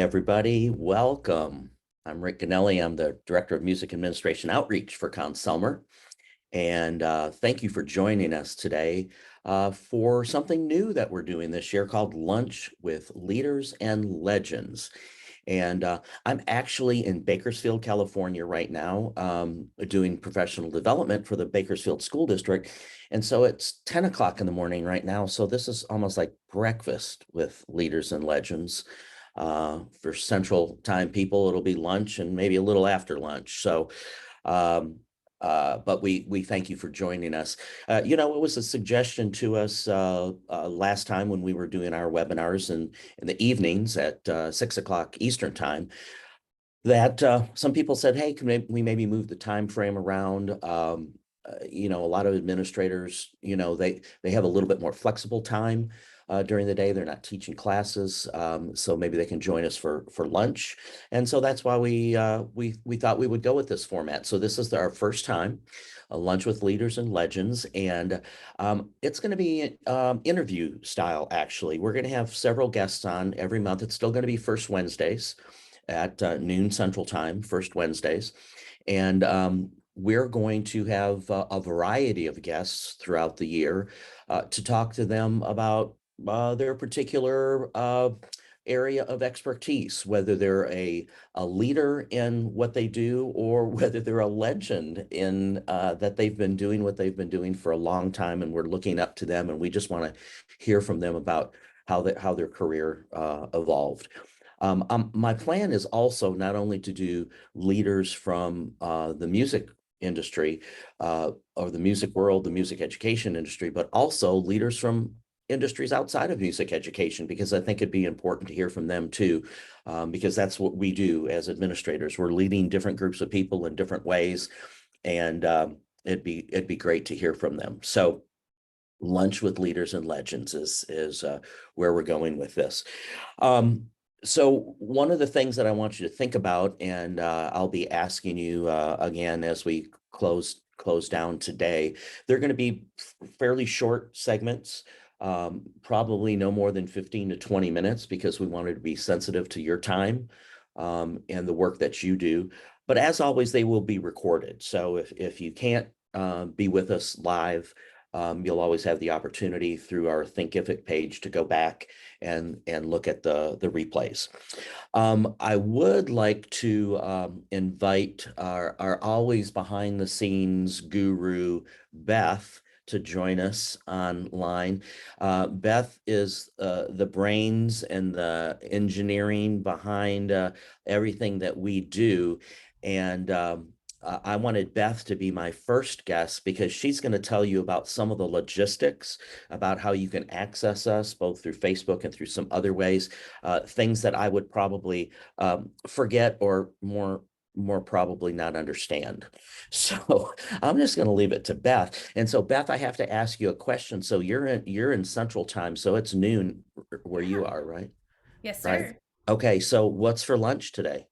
everybody. Welcome. I'm Rick Ghinelli. I'm the Director of Music Administration Outreach for Consumer. And thank you for joining us today for something new that we're doing this year called Lunch with Leaders and Legends. And I'm actually in Bakersfield, California right now, doing professional development for the Bakersfield School District. And so it's 10 o'clock in the morning right now. So this is almost like breakfast with leaders and legends. For Central Time people, it'll be lunch and maybe a little after lunch. So um, but we thank you for joining us. It was a suggestion to us last time when we were doing our webinars in the evenings at 6 o'clock Eastern time that some people said, "Hey, can we maybe move the time frame around?" A lot of administrators, they have a little bit more flexible time during the day. They're not teaching classes, so maybe they can join us for lunch. And so that's why we thought we would go with this format. So this is our first time, a lunch with leaders and legends, and it's going to be interview style. Actually, we're going to have several guests on every month. It's still going to be first Wednesdays at noon Central Time, first Wednesdays. And we're going to have a variety of guests throughout the year to talk to them about their particular area of expertise, whether they're a leader in what they do or whether they're a legend in that they've been doing what they've been doing for a long time, and we're looking up to them, and we just want to hear from them about how their career evolved. My plan is also not only to do leaders from the music industry or the music world, the music education industry, but also leaders from industries outside of music education, because I think it'd be important to hear from them too, because that's what we do as administrators. We're leading different groups of people in different ways, and it'd be great to hear from them. So lunch with leaders and legends is where we're going with this. So one of the things that I want you to think about, and I'll be asking you again as we close down today, they're going to be fairly short segments, probably no more than 15 to 20 minutes, because we wanted to be sensitive to your time and the work that you do. But as always, they will be recorded. So if you can't be with us live, you'll always have the opportunity through our Thinkific page to go back and look at the replays. I would like to invite our always behind the scenes guru, Beth, to join us online. Beth is the brains and the engineering behind everything that we do. And I wanted Beth to be my first guest because she's going to tell you about some of the logistics about how you can access us both through Facebook and through some other ways, things that I would probably forget or more probably not understand. So I'm just going to leave it to Beth. And so Beth, I have to ask you a question. So you're in Central Time, so it's noon where you Yeah. are, right? Yes, Right. sir. Okay, so what's for lunch today?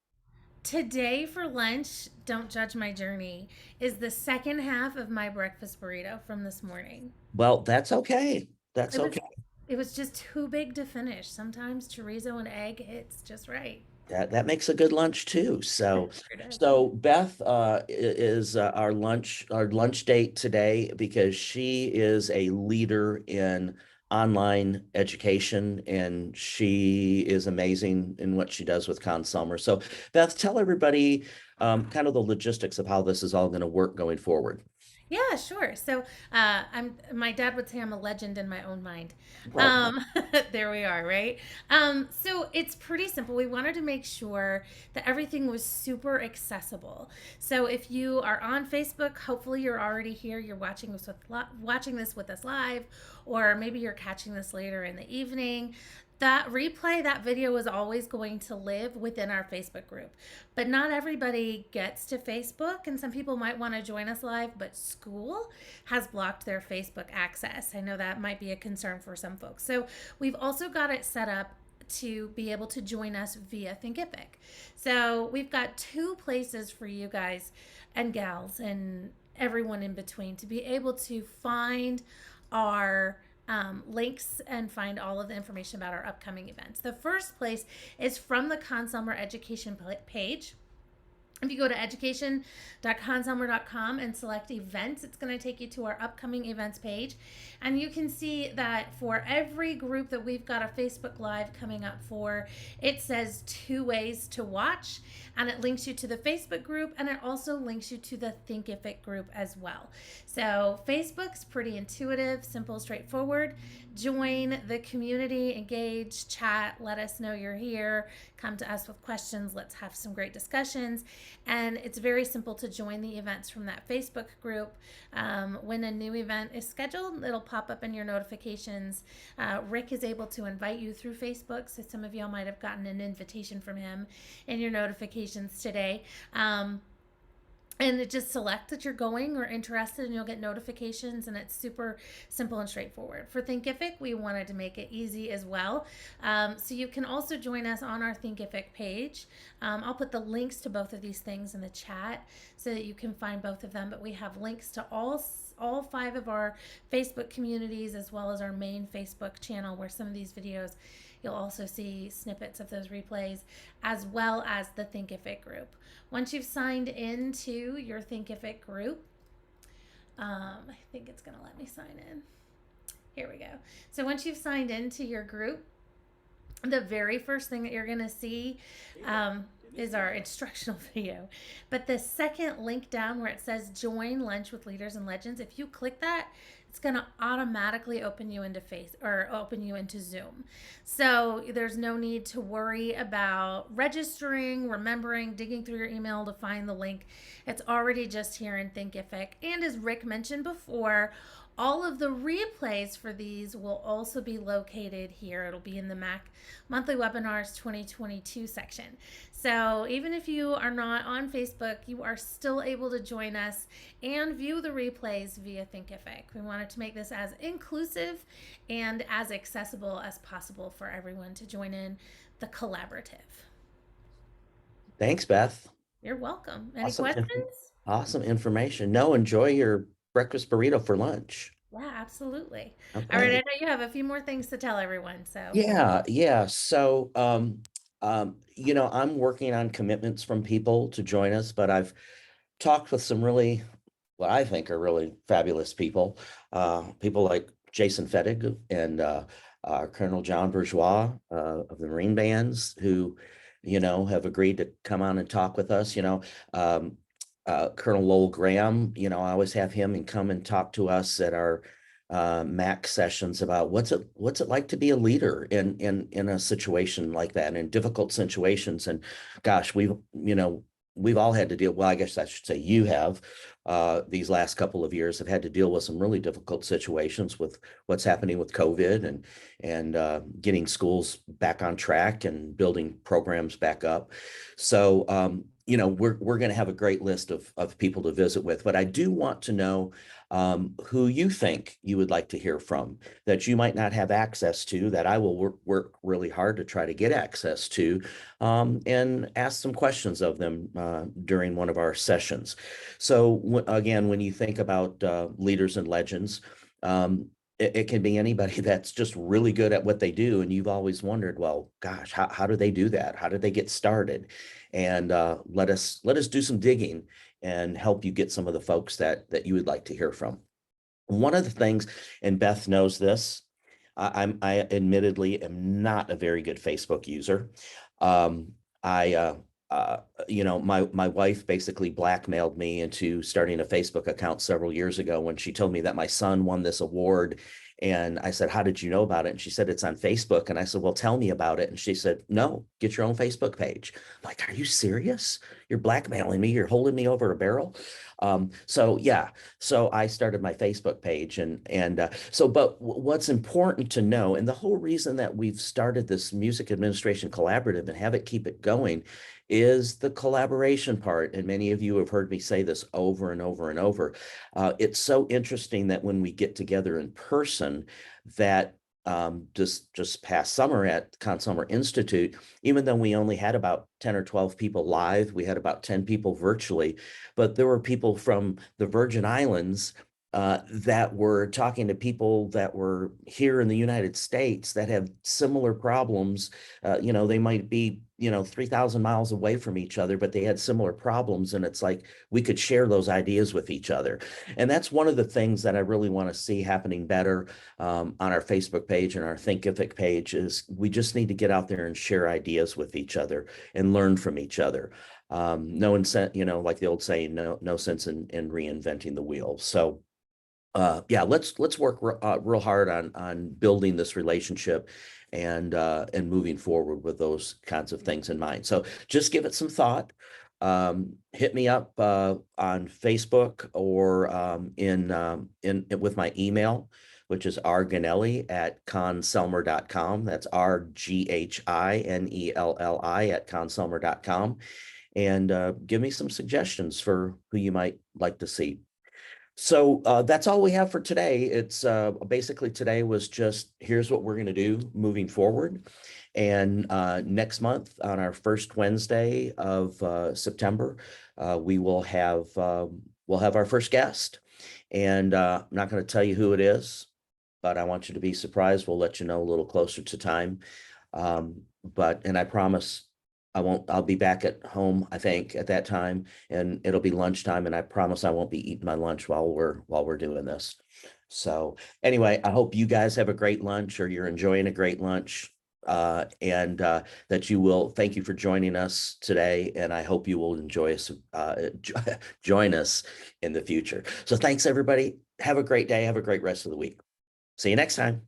Today for lunch, don't judge my journey, is the second half of my breakfast burrito from this morning. Well, that's okay. That's It was okay. it was just too big to finish. Sometimes chorizo and egg hits just right. That makes a good lunch too. So It sure does. so Beth is our lunch date today because she is a leader in online education, and she is amazing in what she does with Consumer. So Beth, tell everybody kind of the logistics of how this is all going to work going forward. Yeah, sure. So, I'm my dad would say I'm a legend in my own mind. Well, Um, there we are, right? So it's pretty simple. We wanted to make sure that everything was super accessible. So if you are on Facebook, hopefully you're already here. You're watching this with us live, or maybe you're catching this later in the evening. That video is always going to live within our Facebook group. But not everybody gets to Facebook, and some people might want to join us live, but school has blocked their Facebook access. I know that might be a concern for some folks. So we've also got it set up to be able to join us via Thinkific. So we've got two places for you guys and gals and everyone in between to be able to find our links and find all of the information about our upcoming events. The first place is from the Consumer Education page. If you go to education.consumer.com and select events, it's going to take you to our upcoming events page. And you can see that for every group that we've got a Facebook Live coming up for, it says 2 ways to watch. And it links you to the Facebook group, and it also links you to the Thinkific group as well. So Facebook's pretty intuitive, simple, straightforward. Join the community, engage, chat, let us know you're here, come to us with questions, let's have some great discussions. And it's very simple to join the events from that Facebook group. When a new event is scheduled, it'll pop up in your notifications. Rick is able to invite you through Facebook, so some of y'all might have gotten an invitation from him in your notifications today. And just select that you're going or interested, and you'll get notifications, and it's super simple and straightforward. For Thinkific, we wanted to make it easy as well. So you can also join us on our Thinkific page. I'll put the links to both of these things in the chat so that you can find both of them, but we have links to all 5 of our Facebook communities, as well as our main Facebook channel, where some of these videos you'll also see snippets of those replays, as well as the Thinkific group. Once you've signed into your Thinkific group, I think it's going to let me sign in. Here we go. So once you've signed into your group, the very first thing that you're going to see is our instructional video. But the second link down where it says Join Lunch with Leaders and Legends, if you click that, it's going to automatically open you into Zoom. So there's no need to worry about registering, remembering, digging through your email to find the link. It's already just here in Thinkific. And as Rick mentioned before, all of the replays for these will also be located here. It'll be in the Mac Monthly Webinars 2022 section. So even if you are not on Facebook, you are still able to join us and view the replays via Thinkific. We wanted to make this as inclusive and as accessible as possible for everyone to join in the collaborative. Thanks, Beth. You're welcome. Any Awesome questions? Awesome information. No, enjoy your breakfast burrito for lunch. Yeah, absolutely. Okay. All right, I know you have a few more things to tell everyone. So Yeah. So, I'm working on commitments from people to join us, but I've talked with some really, what I think are really fabulous people, people like Jason Fettig and Colonel John Bourgeois of the Marine Bands, who, have agreed to come on and talk with us. Colonel Lowell Graham, I always have him and come and talk to us at our MAC sessions about what's it like to be a leader in a situation like that, in difficult situations. And gosh, we've all had to deal, well, I guess I should say you have, these last couple of years have had to deal with some really difficult situations with what's happening with COVID and getting schools back on track and building programs back up. So, we're going to have a great list of people to visit with, but I do want to know who you think you would like to hear from that you might not have access to, that I will work really hard to try to get access to, and ask some questions of them during one of our sessions. So again, when you think about leaders and legends, it can be anybody that's just really good at what they do. And you've always wondered, well, gosh, how do they do that? How did they get started? And let us do some digging and help you get some of the folks that you would like to hear from. One of the things, and Beth knows this, I admittedly am not a very good Facebook user. My wife basically blackmailed me into starting a Facebook account several years ago when she told me that my son won this award. And I said, how did you know about it? And she said, it's on Facebook. And I said, well, tell me about it. And she said, no, get your own Facebook page. I'm like, are you serious? You're blackmailing me. You're holding me over a barrel. So I started my Facebook page but what's important to know, and the whole reason that we've started this Music Administration Collaborative and have it keep it going, is the collaboration part. And many of you have heard me say this over and over and over. It's so interesting that when we get together in person, that just past summer at Consumer Institute, even though we only had about 10 or 12 people live, we had about 10 people virtually, but there were people from the Virgin Islands that were talking to people that were here in the United States that have similar problems. They might be, 3,000 miles away from each other, but they had similar problems. And it's like we could share those ideas with each other. And that's one of the things that I really want to see happening better on our Facebook page and our Thinkific page is we just need to get out there and share ideas with each other and learn from each other. No incentive, like the old saying, no sense in reinventing the wheel. So yeah, let's work real hard on building this relationship and moving forward with those kinds of things in mind. So just give it some thought. Hit me up on Facebook or in with my email, which is rghinelli@conselmer.com. That's RGHINELLI at conselmer.com. And give me some suggestions for who you might like to see. So that's all we have for today. It's basically today was just here's what we're going to do moving forward. And next month on our first Wednesday of September, we will have we'll have our first guest. And I'm not going to tell you who it is, but I want you to be surprised. We'll let you know a little closer to time. And I promise I'll be back at home, I think, at that time, and it'll be lunchtime, and I promise I won't be eating my lunch while we're doing this. So anyway, I hope you guys have a great lunch or you're enjoying a great lunch. And that you will thank you for joining us today, and I hope you will enjoy us join us in the future. So thanks everybody. Have a great day. Have a great rest of the week. See you next time.